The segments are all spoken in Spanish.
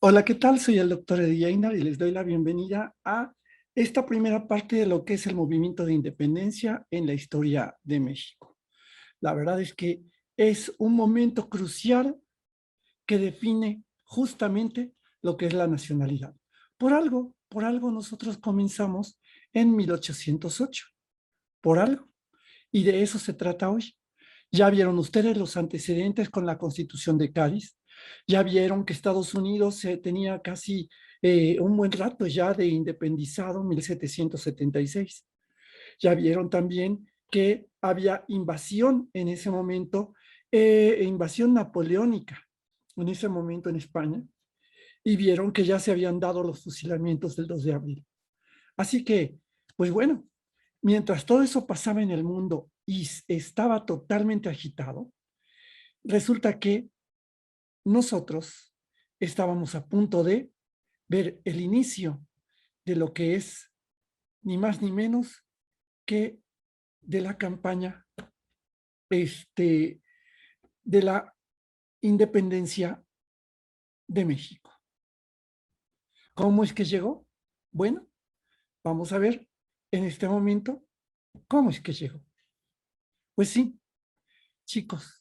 Hola, ¿qué tal? Soy el doctor Eddie Einar y les doy la bienvenida a esta primera parte de lo que es el movimiento de independencia en la historia de México. La verdad es que es un momento crucial que define justamente lo que es la nacionalidad. Por algo nosotros comenzamos en 1808, por algo. Y de eso se trata hoy. Ya vieron ustedes los antecedentes con la Constitución de Cádiz. Ya vieron que Estados Unidos tenía casi un buen rato ya de independizado, 1776. Ya vieron también que había invasión en ese momento, invasión napoleónica en ese momento en España, y vieron que ya se habían dado los fusilamientos del 2 de abril. Así que, pues bueno, mientras todo eso pasaba en el mundo y estaba totalmente agitado, resulta que nosotros estábamos a punto de ver el inicio de lo que es ni más ni menos que de la campaña este, de la independencia de México. ¿Cómo es que llegó? Bueno, vamos a ver en este momento cómo es que llegó. Pues sí, chicos,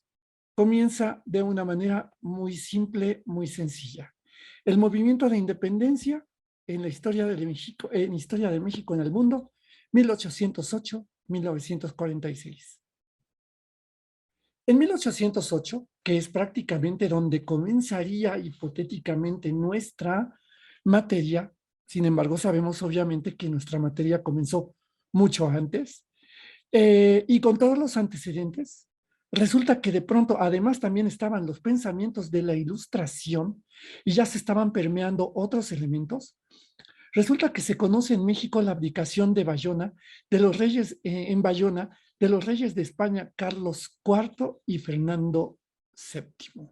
comienza de una manera muy simple, muy sencilla. El movimiento de independencia en la historia de México, en historia de México en el mundo, 1808-1946. En 1808, que es prácticamente donde comenzaría hipotéticamente nuestra materia, sin embargo sabemos obviamente que nuestra materia comenzó mucho antes, y con todos los antecedentes, resulta que de pronto, además también estaban los pensamientos de la ilustración y ya se estaban permeando otros elementos. Resulta que se conoce en México la abdicación de Bayona, de los reyes en Bayona, de los reyes de España, Carlos IV y Fernando VII.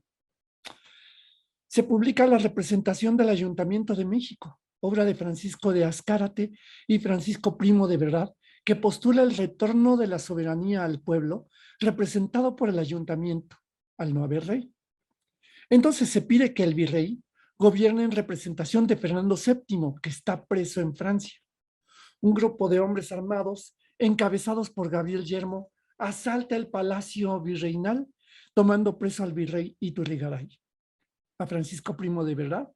Se publica la representación del Ayuntamiento de México, obra de Francisco de Azcárate y Francisco Primo de Verdad, que postula el retorno de la soberanía al pueblo, representado por el ayuntamiento, al no haber rey. Entonces se pide que el virrey gobierne en representación de Fernando VII, que está preso en Francia. Un grupo de hombres armados, encabezados por Gabriel Yermo, asalta el palacio virreinal, tomando preso al virrey Iturrigaray, a Francisco Primo de Verdad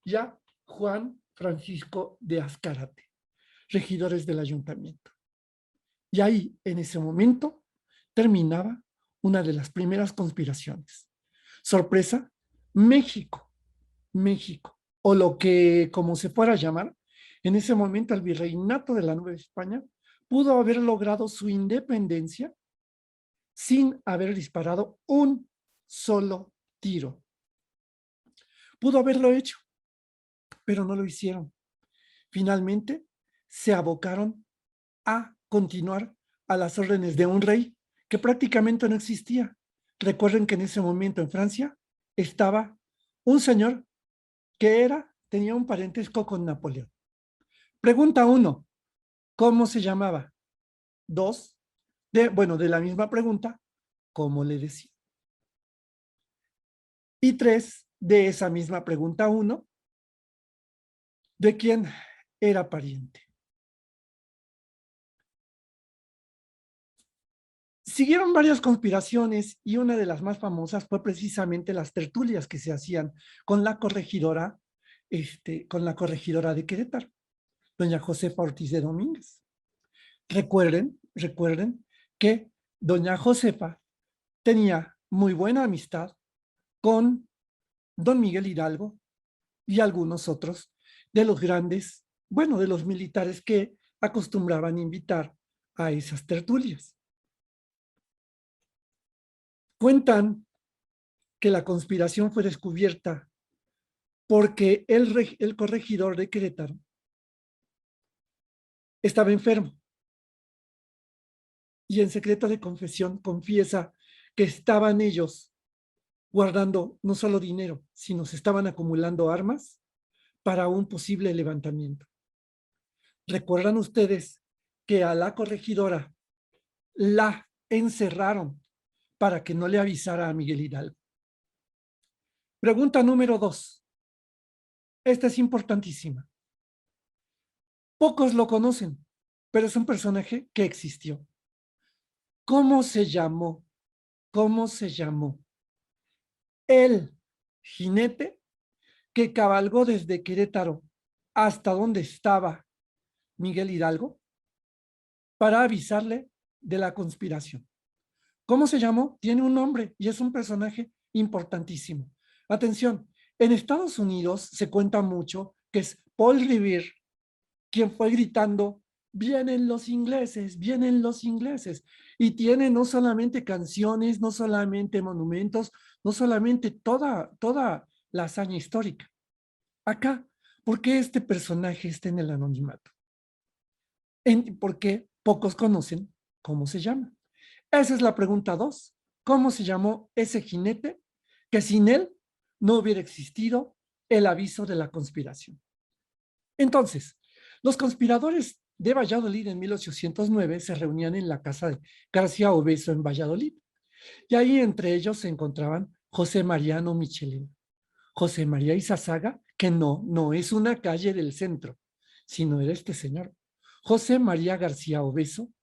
y a Juan Francisco de Azcárate, regidores del ayuntamiento. Y ahí, en ese momento, terminaba una de las primeras conspiraciones. Sorpresa, México, México, o lo que como se fuera a llamar, en ese momento el virreinato de la Nueva España pudo haber logrado su independencia sin haber disparado un solo tiro. Pudo haberlo hecho, pero no lo hicieron. Finalmente, se abocaron a continuar a las órdenes de un rey que prácticamente no existía. Recuerden que en ese momento en Francia estaba un señor que tenía un parentesco con Napoleón. Pregunta uno, ¿cómo se llamaba? Dos, de la misma pregunta, ¿cómo le decía? Y tres, de esa misma pregunta uno, ¿de quién era pariente? Siguieron varias conspiraciones y una de las más famosas fue precisamente las tertulias que se hacían con la corregidora, con la corregidora de Querétaro, doña Josefa Ortiz de Domínguez. Recuerden que doña Josefa tenía muy buena amistad con don Miguel Hidalgo y algunos otros de los grandes, bueno, de los militares que acostumbraban invitar a esas tertulias. Cuentan que la conspiración fue descubierta porque el corregidor de Querétaro estaba enfermo y en secreto de confesión confiesa que estaban ellos guardando no solo dinero, sino se estaban acumulando armas para un posible levantamiento. ¿Recuerdan ustedes que a la corregidora la encerraron para que no le avisara a Miguel Hidalgo? Pregunta número 2. Esta es importantísima. Pocos lo conocen, pero es un personaje que existió. ¿Cómo se llamó? ¿Cómo se llamó? El jinete que cabalgó desde Querétaro hasta donde estaba Miguel Hidalgo para avisarle de la conspiración. ¿Cómo se llamó? Tiene un nombre y es un personaje importantísimo. Atención, en Estados Unidos se cuenta mucho que es Paul Revere quien fue gritando, vienen los ingleses. Y tiene no solamente canciones, no solamente monumentos, no solamente toda la hazaña histórica. Acá, ¿por qué este personaje está en el anonimato? Porque pocos conocen cómo se llama. Esa es la pregunta 2. ¿Cómo se llamó ese jinete que sin él no hubiera existido el aviso de la conspiración? Entonces, los conspiradores de Valladolid en 1809 se reunían en la casa de García Obeso en Valladolid. Y ahí entre ellos se encontraban José Mariano Michelena, José María Izazaga, que no es una calle del centro, sino era este señor. José María García Obeso,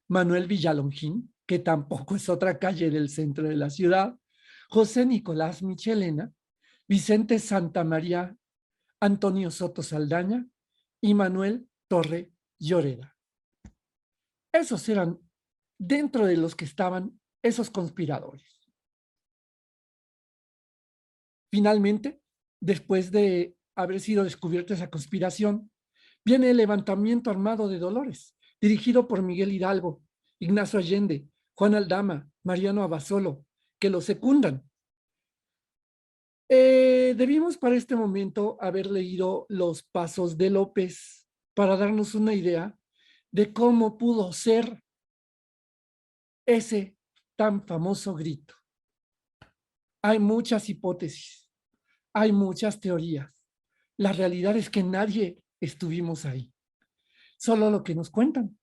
Manuel Villalongín, que tampoco es otra calle del centro de la ciudad, José Nicolás Michelena, Vicente Santa María, Antonio Soto Saldaña y Manuel Torre Lloreda. Esos eran dentro de los que estaban esos conspiradores. Finalmente, después de haber sido descubierta esa conspiración, viene el levantamiento armado de Dolores, dirigido por Miguel Hidalgo, Ignacio Allende, Juan Aldama, Mariano Abasolo, que lo secundan. Debimos para este momento haber leído los pasos de López para darnos una idea de cómo pudo ser ese tan famoso grito. Hay muchas hipótesis, hay muchas teorías. La realidad es que nadie estuvimos ahí, solo lo que nos cuentan.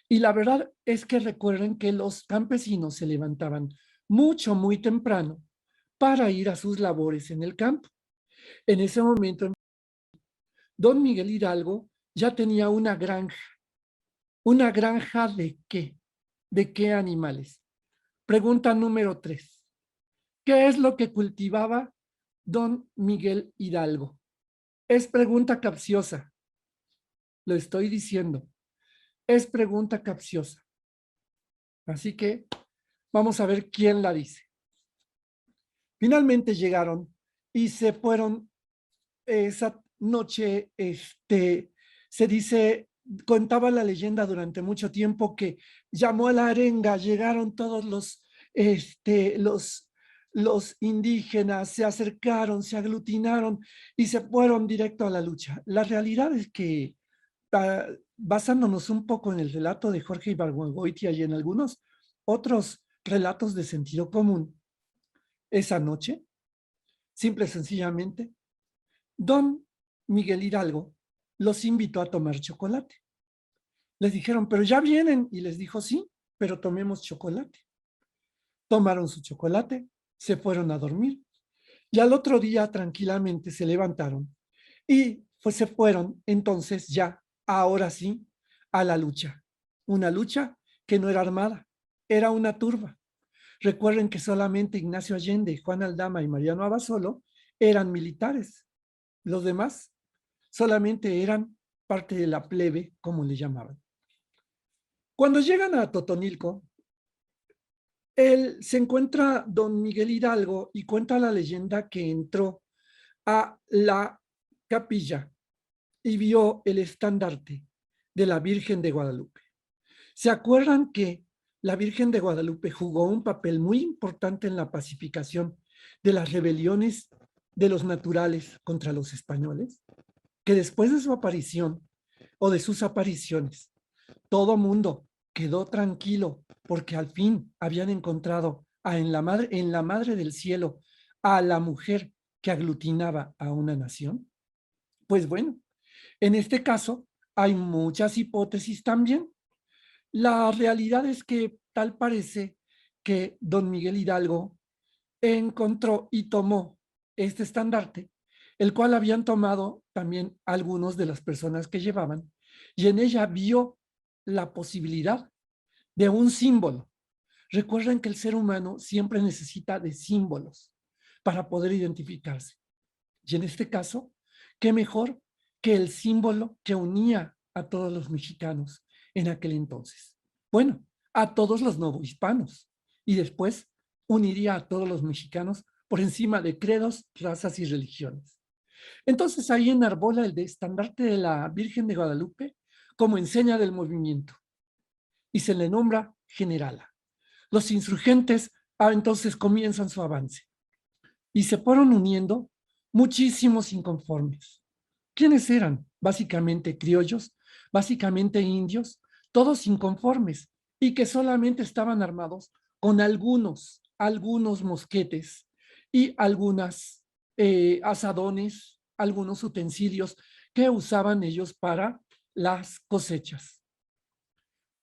Y la verdad es que recuerden que los campesinos se levantaban muy temprano para ir a sus labores en el campo. En ese momento, don Miguel Hidalgo ya tenía una granja. ¿Una granja de qué? ¿De qué animales? Pregunta número 3. ¿Qué es lo que cultivaba don Miguel Hidalgo? Es pregunta capciosa, lo estoy diciendo. Es pregunta capciosa. Así que vamos a ver quién la dice. Finalmente llegaron y se fueron esa noche, se dice, contaba la leyenda durante mucho tiempo que llamó a la arenga, llegaron todos los indígenas, se acercaron, se aglutinaron y se fueron directo a la lucha. La realidad es que, basándonos un poco en el relato de Jorge Ibargüengoitia y en algunos otros relatos de sentido común, esa noche, simple y sencillamente, don Miguel Hidalgo los invitó a tomar chocolate. Les dijeron, pero ya vienen. Y les dijo, sí, pero tomemos chocolate. Tomaron su chocolate, se fueron a dormir. Y al otro día tranquilamente se levantaron y pues se fueron entonces ya, ahora sí, a la lucha. Una lucha que no era armada, era una turba. Recuerden que solamente Ignacio Allende, Juan Aldama y Mariano Abasolo eran militares. Los demás solamente eran parte de la plebe, como le llamaban. Cuando llegan a Totonilco, él se encuentra don Miguel Hidalgo y cuenta la leyenda que entró a la capilla y vio el estandarte de la Virgen de Guadalupe. ¿Se acuerdan que la Virgen de Guadalupe jugó un papel muy importante en la pacificación de las rebeliones de los naturales contra los españoles? Que después de su aparición o de sus apariciones, todo mundo quedó tranquilo porque al fin habían encontrado en la madre del cielo a la mujer que aglutinaba a una nación. Pues bueno, en este caso hay muchas hipótesis también. La realidad es que tal parece que don Miguel Hidalgo encontró y tomó este estandarte el cual habían tomado también algunos de las personas que llevaban, y en ella vio la posibilidad de un símbolo. Recuerden que el ser humano siempre necesita de símbolos para poder identificarse. Y en este caso, ¿qué mejor que el símbolo que unía a todos los mexicanos en aquel entonces? Bueno, a todos los novohispanos, y después uniría a todos los mexicanos por encima de credos, razas y religiones. Entonces ahí enarbola el estandarte de la Virgen de Guadalupe como enseña del movimiento y se le nombra generala. Los insurgentes entonces comienzan su avance y se fueron uniendo muchísimos inconformes. ¿Quiénes eran? Básicamente criollos, básicamente indios, todos inconformes y que solamente estaban armados con algunos mosquetes y algunas asadones, algunos utensilios que usaban ellos para las cosechas.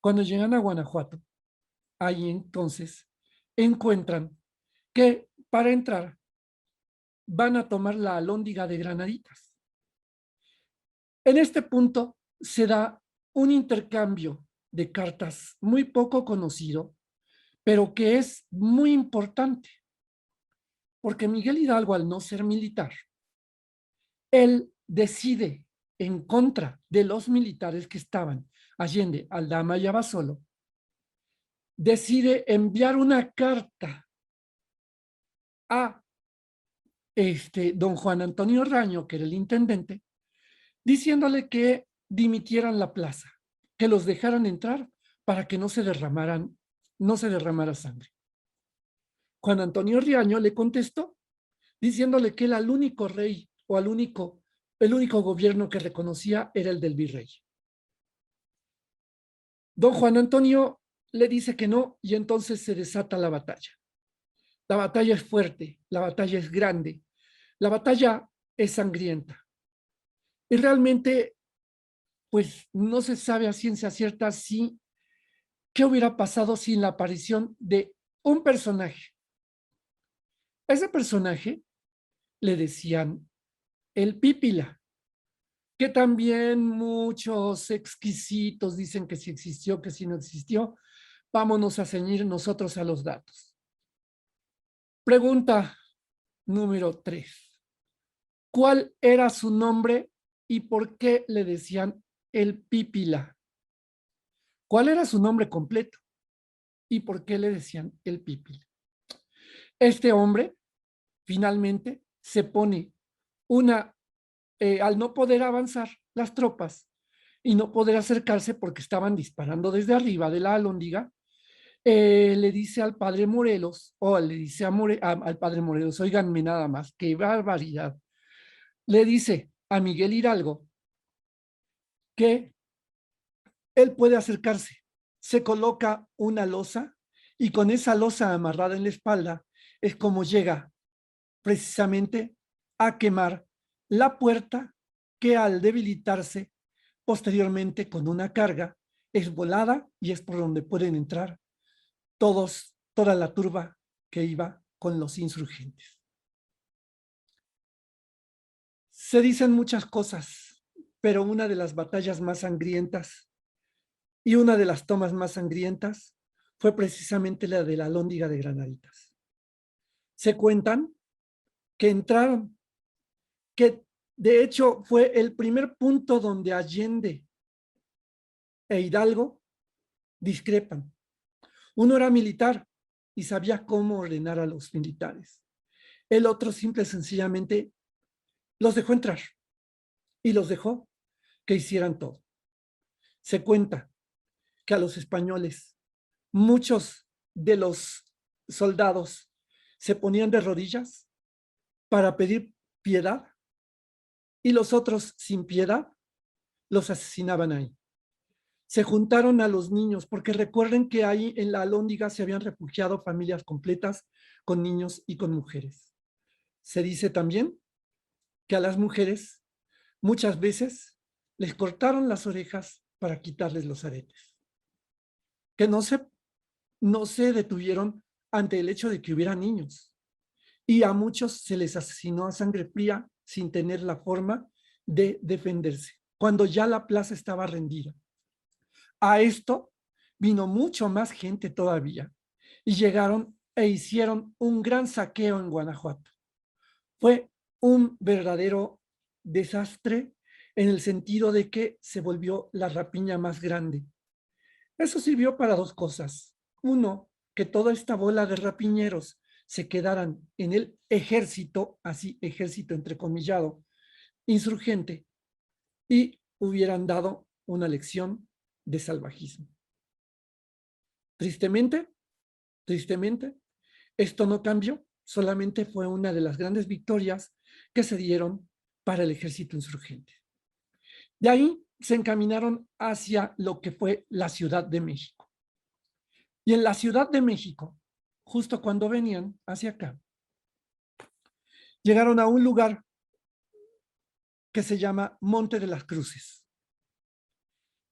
Cuando llegan a Guanajuato, ahí entonces encuentran que para entrar van a tomar la alhóndiga de Granaditas. En este punto se da un intercambio de cartas muy poco conocido, pero que es muy importante, porque Miguel Hidalgo, al no ser militar, él decide en contra de los militares que estaban Allende, Aldama y Abasolo, decide enviar una carta a don Juan Antonio Raño, que era el intendente, diciéndole que dimitieran la plaza, que los dejaran entrar para que no se derramara sangre. Juan Antonio Riaño le contestó diciéndole que él al único rey o el único gobierno que reconocía era el del virrey. Don Juan Antonio le dice que no y entonces se desata la batalla. La batalla es fuerte, la batalla es grande, la batalla es sangrienta. Y realmente, pues no se sabe a ciencia cierta qué hubiera pasado sin la aparición de un personaje. A ese personaje le decían el Pípila, que también muchos exquisitos dicen que sí existió, que sí no existió. Vámonos a ceñir nosotros a los datos. Pregunta número 3. ¿Cuál era su nombre y por qué le decían el Pípila? ¿Cuál era su nombre completo y por qué le decían el Pípila? Este hombre finalmente se pone al no poder avanzar las tropas y no poder acercarse porque estaban disparando desde arriba de la alhóndiga, le dice al padre Morelos, o le dice al padre Morelos, oiganme nada más, qué barbaridad. Le dice a Miguel Hidalgo que él puede acercarse, se coloca una losa y con esa losa amarrada en la espalda es como llega precisamente a quemar la puerta que al debilitarse posteriormente con una carga es volada y es por donde pueden entrar toda la turba que iba con los insurgentes. Se dicen muchas cosas, pero una de las batallas más sangrientas y una de las tomas más sangrientas fue precisamente la de la Alhóndiga de Granaditas. Se cuentan que entraron, que de hecho fue el primer punto donde Allende e Hidalgo discrepan. Uno era militar y sabía cómo ordenar a los militares. El otro simple y sencillamente los dejó entrar y los dejó que hicieran todo. Se cuenta que a los españoles, muchos de los soldados se ponían de rodillas para pedir piedad y los otros, sin piedad, los asesinaban ahí. Se juntaron a los niños, porque recuerden que ahí en la Alhóndiga se habían refugiado familias completas con niños y con mujeres. Se dice también que a las mujeres muchas veces les cortaron las orejas para quitarles los aretes, que no se detuvieron ante el hecho de que hubiera niños. Y a muchos se les asesinó a sangre fría sin tener la forma de defenderse, cuando ya la plaza estaba rendida. A esto vino mucho más gente todavía y llegaron e hicieron un gran saqueo en Guanajuato. Fue un verdadero desastre en el sentido de que se volvió la rapiña más grande. Eso sirvió para dos cosas. Uno, que toda esta bola de rapiñeros se quedaran en el ejército, así ejército entrecomillado, insurgente, y hubieran dado una lección de salvajismo. Tristemente, tristemente, esto no cambió, solamente fue una de las grandes victorias que se dieron para el ejército insurgente. De ahí se encaminaron hacia lo que fue la Ciudad de México. Y en la Ciudad de México, justo cuando venían hacia acá, llegaron a un lugar que se llama Monte de las Cruces.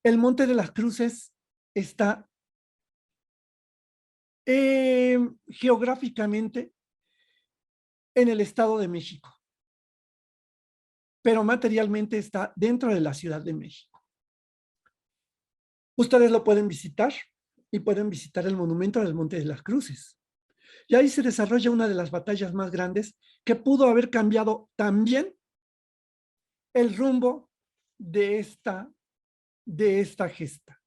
El Monte de las Cruces está geográficamente en el Estado de México, pero materialmente está dentro de la Ciudad de México. Ustedes lo pueden visitar y pueden visitar el monumento del Monte de las Cruces. Y ahí se desarrolla una de las batallas más grandes que pudo haber cambiado también el rumbo de esta gesta.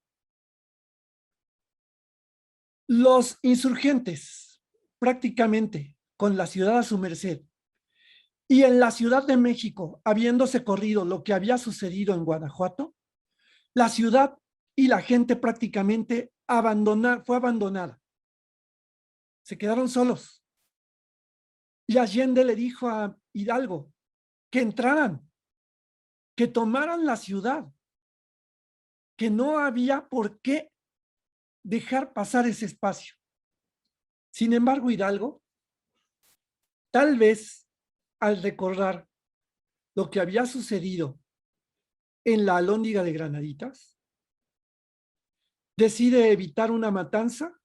Los insurgentes, prácticamente con la ciudad a su merced, y en la Ciudad de México, habiéndose corrido lo que había sucedido en Guanajuato, la ciudad y la gente prácticamente fue abandonada. Se quedaron solos. Y Allende le dijo a Hidalgo que entraran, que tomaran la ciudad, que no había por qué dejar pasar ese espacio. Sin embargo, Hidalgo, tal vez al recordar lo que había sucedido en la Alhóndiga de Granaditas, decide evitar una matanza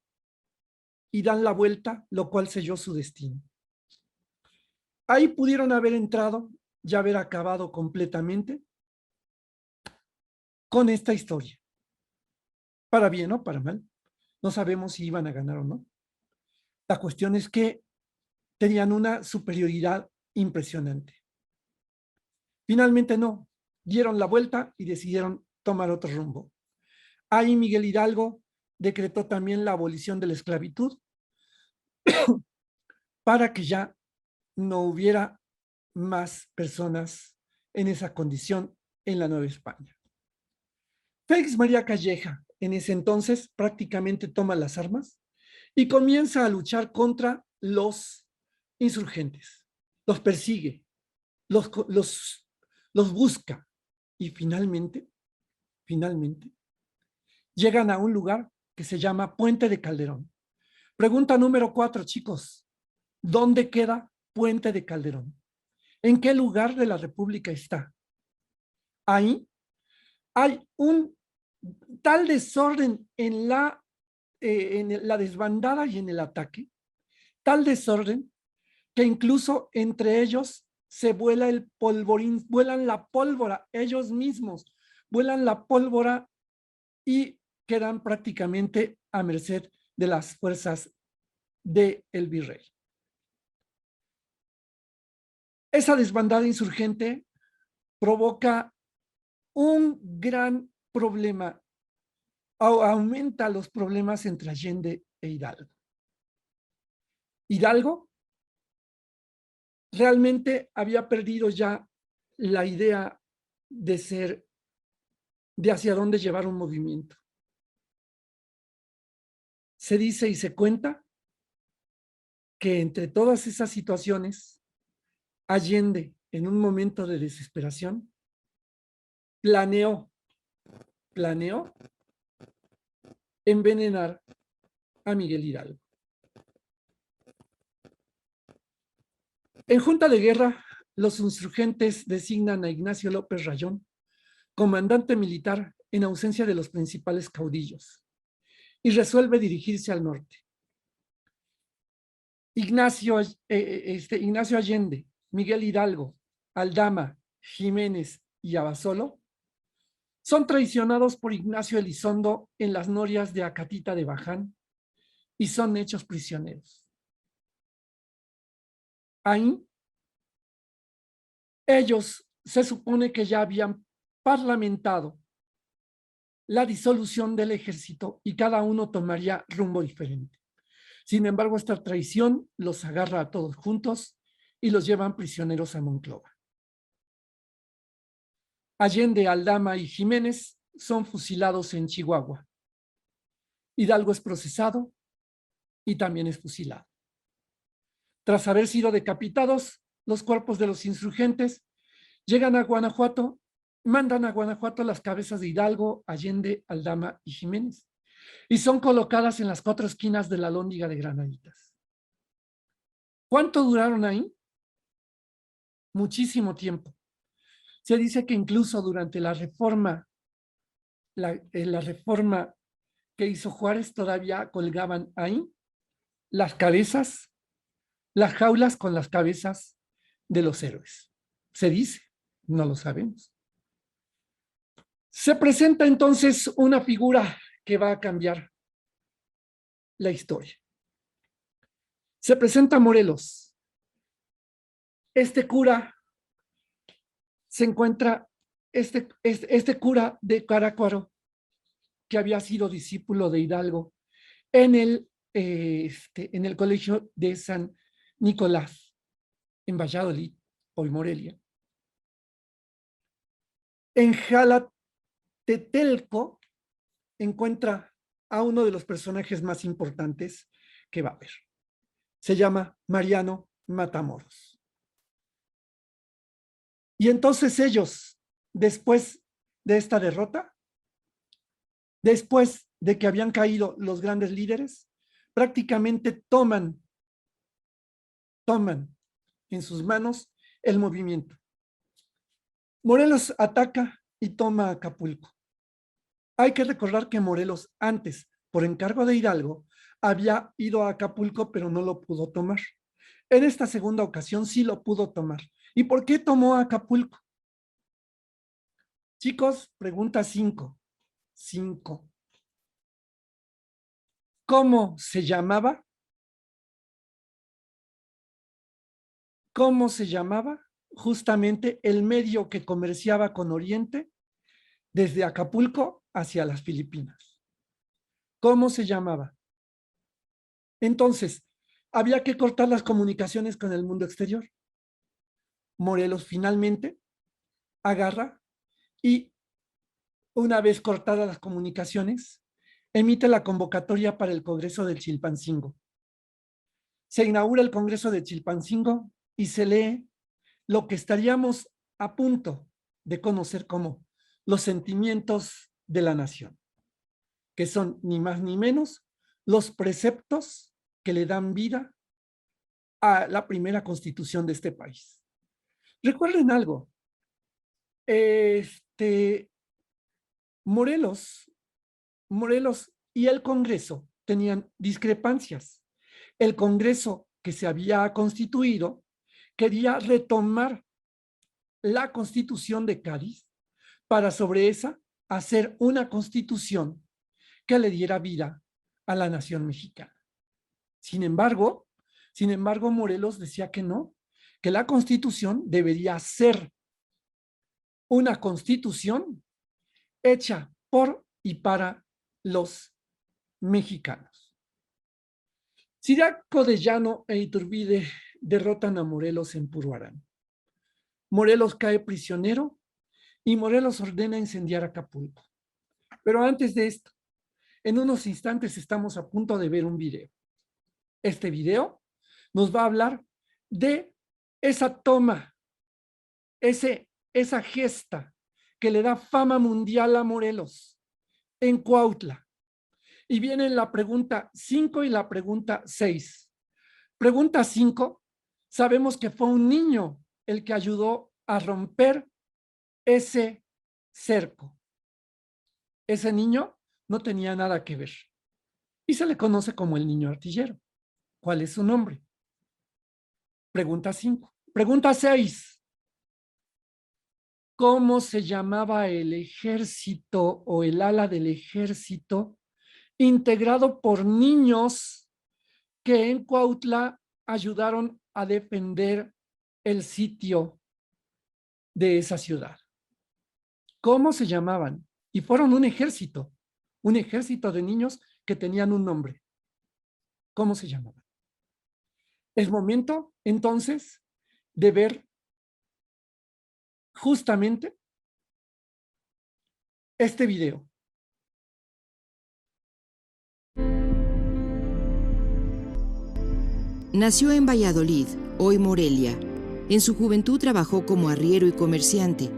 y dan la vuelta, lo cual selló su destino. Ahí pudieron haber entrado y haber acabado completamente con esta historia. Para bien o para mal. No sabemos si iban a ganar o no. La cuestión es que tenían una superioridad impresionante. Finalmente no. Dieron la vuelta y decidieron tomar otro rumbo. Ahí Miguel Hidalgo decretó también la abolición de la esclavitud para que ya no hubiera más personas en esa condición en la Nueva España. Félix María Calleja, en ese entonces, prácticamente toma las armas y comienza a luchar contra los insurgentes. Los persigue, los busca y finalmente, llegan a un lugar que se llama Puente de Calderón. Pregunta número 4, chicos. ¿Dónde queda Puente de Calderón? ¿En qué lugar de la República está? Ahí hay un tal desorden en la desbandada y en el ataque, tal desorden que incluso entre ellos se vuela el polvorín, vuelan la pólvora, ellos mismos vuelan la pólvora y quedan prácticamente a merced de las fuerzas del virrey. Esa desbandada insurgente provoca un gran problema, aumenta los problemas entre Allende e Hidalgo. Hidalgo realmente había perdido ya la idea de hacia dónde llevar un movimiento. Se dice y se cuenta que entre todas esas situaciones, Allende, en un momento de desesperación, planeó envenenar a Miguel Hidalgo. En junta de guerra, los insurgentes designan a Ignacio López Rayón comandante militar en ausencia de los principales caudillos y resuelve dirigirse al norte. Ignacio Allende, Miguel Hidalgo, Aldama, Jiménez y Abasolo son traicionados por Ignacio Elizondo en las norias de Acatita de Baján y son hechos prisioneros. Ahí, ellos se supone que ya habían parlamentado la disolución del ejército y cada uno tomaría rumbo diferente. Sin embargo, esta traición los agarra a todos juntos y los llevan prisioneros a Monclova. Allende, Aldama y Jiménez son fusilados en Chihuahua. Hidalgo es procesado y también es fusilado. Tras haber sido decapitados, los cuerpos de los insurgentes llegan a Guanajuato, mandan a Guanajuato las cabezas de Hidalgo, Allende, Aldama y Jiménez, y son colocadas en las 4 esquinas de la Lóndiga de Granaditas. ¿Cuánto duraron ahí? Muchísimo tiempo. Se dice que incluso durante la reforma, la reforma que hizo Juárez, todavía colgaban ahí las cabezas, las jaulas con las cabezas de los héroes. Se dice, no lo sabemos. Se presenta entonces una figura que va a cambiar la historia. Se presenta Morelos. Este cura se encuentra, este cura de Carácuaro, que había sido discípulo de Hidalgo en el colegio de San Nicolás, en Valladolid, hoy Morelia. En Jalatetelco encuentra a uno de los personajes más importantes que va a haber. Se llama Mariano Matamoros. Y entonces ellos, después de esta derrota, después de que habían caído los grandes líderes, prácticamente toman en sus manos el movimiento. Morelos ataca y toma Acapulco. Hay que recordar que Morelos antes, por encargo de Hidalgo, había ido a Acapulco, pero no lo pudo tomar. En esta segunda ocasión sí lo pudo tomar. ¿Y por qué tomó Acapulco? Chicos, pregunta 5. ¿Cómo se llamaba? ¿Cómo se llamaba justamente el medio que comerciaba con Oriente desde Acapulco hacia las Filipinas? ¿Cómo se llamaba? Entonces, había que cortar las comunicaciones con el mundo exterior. Morelos finalmente agarra y, una vez cortadas las comunicaciones, emite la convocatoria para el Congreso del Chilpancingo. Se inaugura el Congreso de Chilpancingo y se lee lo que estaríamos a punto de conocer como los sentimientos de la nación, que son ni más ni menos los preceptos que le dan vida a la primera constitución de este país. Recuerden algo, Morelos y el Congreso tenían discrepancias. El Congreso que se había constituido quería retomar la Constitución de Cádiz para sobre esa hacer una constitución que le diera vida a la nación mexicana. Sin embargo, Morelos decía que no, que la Constitución debería ser una constitución hecha por y para los mexicanos. Ciriaco de Llano e Iturbide derrotan a Morelos en Puruarán. Morelos cae prisionero y Morelos ordena incendiar Acapulco. Pero antes de esto, en unos instantes estamos a punto de ver un video. Este video nos va a hablar de esa toma, esa gesta que le da fama mundial a Morelos en Cuautla. Y vienen la pregunta 5 y la pregunta 6. Pregunta 5, sabemos que fue un niño el que ayudó a romper ese cerco. Ese niño no tenía nada que ver y se le conoce como el niño artillero. ¿Cuál es su nombre? Pregunta 5. Pregunta 6. cómo se llamaba el ejército o el ala del ejército integrado por niños que en Cuautla ayudaron a defender el sitio de esa ciudad. ¿Cómo se llamaban? Y fueron un ejército de niños que tenían un nombre. ¿Cómo se llamaban? Es momento, entonces, de ver justamente este video. Nació en Valladolid, hoy Morelia. En su juventud trabajó como arriero y comerciante.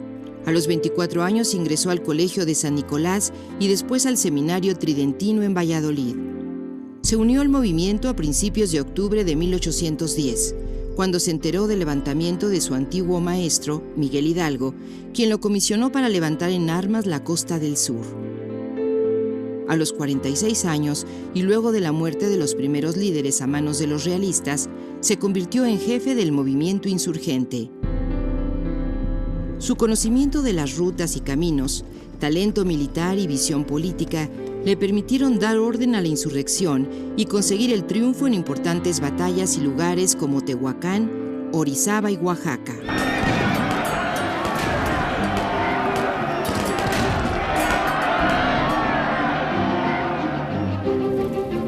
A los 24 años ingresó al Colegio de San Nicolás y después al Seminario Tridentino en Valladolid. Se unió al movimiento a principios de octubre de 1810, cuando se enteró del levantamiento de su antiguo maestro, Miguel Hidalgo, quien lo comisionó para levantar en armas la costa del sur. A los 46 años, y luego de la muerte de los primeros líderes a manos de los realistas, se convirtió en jefe del movimiento insurgente. Su conocimiento de las rutas y caminos, talento militar y visión política le permitieron dar orden a la insurrección y conseguir el triunfo en importantes batallas y lugares como Tehuacán, Orizaba y Oaxaca.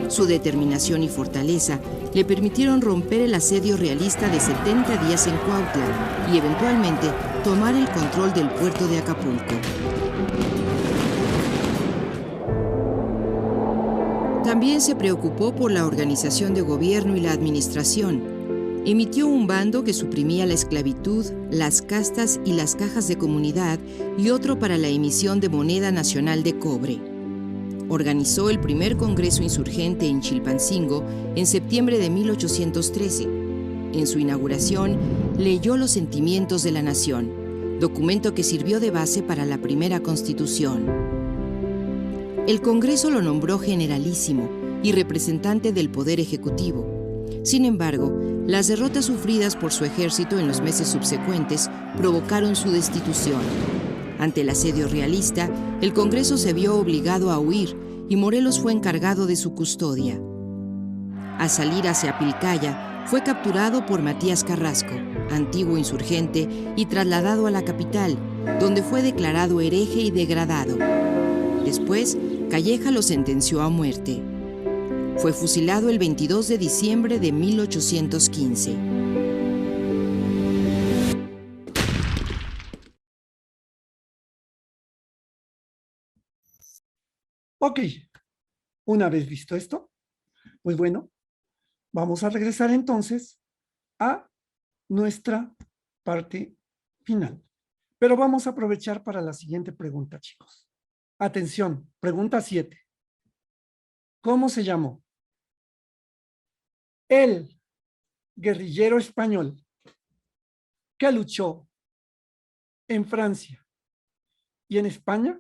Su determinación y fortaleza le permitieron romper el asedio realista de 70 días en Cuautla y eventualmente tomar el control del puerto de Acapulco. También se preocupó por la organización de gobierno y la administración. Emitió un bando que suprimía la esclavitud, las castas y las cajas de comunidad y otro para la emisión de moneda nacional de cobre. Organizó el primer Congreso Insurgente en Chilpancingo en septiembre de 1813. En su inauguración, leyó los sentimientos de la nación, documento que sirvió de base para la primera Constitución. El Congreso lo nombró generalísimo y representante del Poder Ejecutivo. Sin embargo, las derrotas sufridas por su ejército en los meses subsecuentes provocaron su destitución. Ante el asedio realista, el Congreso se vio obligado a huir y Morelos fue encargado de su custodia. Al salir hacia Pilcaya, fue capturado por Matías Carrasco, antiguo insurgente, y trasladado a la capital, donde fue declarado hereje y degradado. Después, Calleja lo sentenció a muerte. Fue fusilado el 22 de diciembre de 1815. Ok, una vez visto esto, pues bueno, vamos a regresar entonces a nuestra parte final. Pero vamos a aprovechar para la siguiente pregunta, chicos. Atención, pregunta 7. ¿Cómo se llamó el guerrillero español que luchó en Francia y en España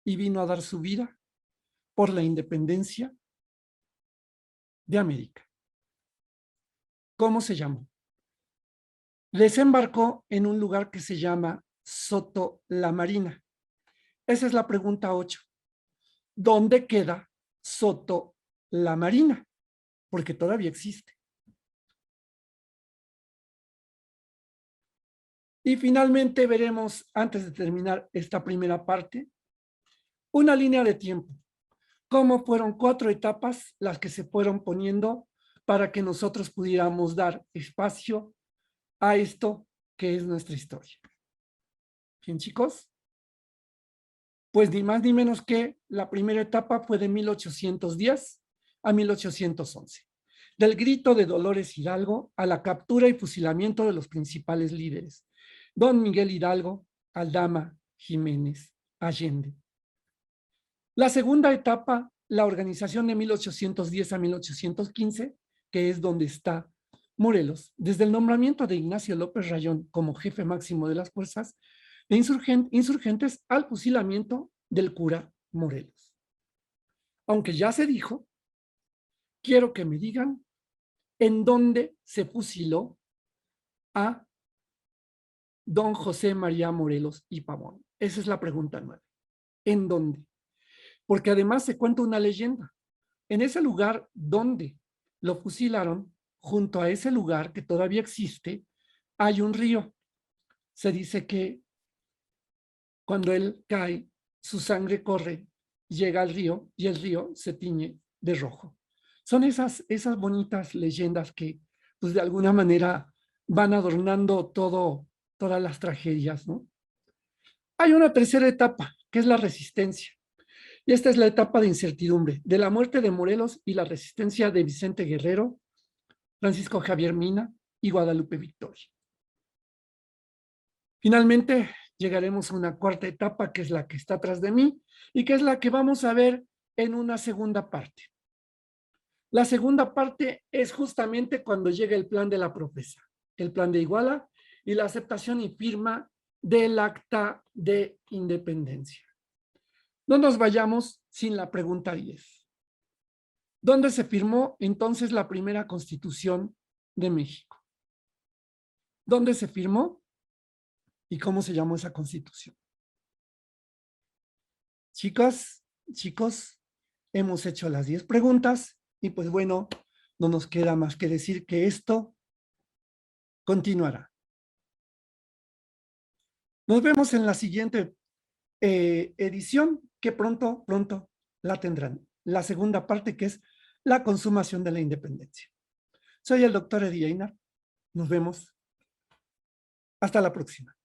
y vino a dar su vida por la independencia de América? ¿Cómo se llamó? Desembarcó en un lugar que se llama Soto la Marina. Esa es la pregunta 8. ¿Dónde queda Soto la Marina? Porque todavía existe. Y finalmente veremos, antes de terminar esta primera parte, una línea de tiempo. Cómo fueron 4 etapas las que se fueron poniendo para que nosotros pudiéramos dar espacio a esto que es nuestra historia. Bien, chicos. Pues ni más ni menos que la primera etapa fue de 1810 a 1811. Del grito de Dolores Hidalgo a la captura y fusilamiento de los principales líderes. Don Miguel Hidalgo, Aldama, Jiménez, Allende. La segunda etapa, la organización de 1810 a 1815, que es donde está Morelos, desde el nombramiento de Ignacio López Rayón como jefe máximo de las fuerzas de insurgentes al fusilamiento del cura Morelos. Aunque ya se dijo, quiero que me digan en dónde se fusiló a don José María Morelos y Pavón? Esa es la pregunta 9. ¿En dónde? Porque además se cuenta una leyenda. En ese lugar donde lo fusilaron, junto a ese lugar que todavía existe, hay un río. Se dice que cuando él cae, su sangre corre, llega al río y el río se tiñe de rojo. Son esas bonitas leyendas que, pues de alguna manera, van adornando todas las tragedias, ¿no? Hay una tercera etapa, que es la resistencia. Y esta es la etapa de incertidumbre, de la muerte de Morelos y la resistencia de Vicente Guerrero, Francisco Javier Mina y Guadalupe Victoria. Finalmente, llegaremos a una cuarta etapa, que es la que está atrás de mí y que es la que vamos a ver en una segunda parte. La segunda parte es justamente cuando llega el plan de la profesa, el plan de Iguala y la aceptación y firma del Acta de Independencia. No nos vayamos sin la pregunta 10. ¿Dónde se firmó entonces la primera Constitución de México? ¿Dónde se firmó y cómo se llamó esa Constitución? Chicos, hemos hecho las 10 preguntas y pues bueno, no nos queda más que decir que esto continuará. Nos vemos en la siguiente edición, que pronto la tendrán. La segunda parte, que es la consumación de la independencia. Soy el doctor Eddie Einar. Nos vemos. Hasta la próxima.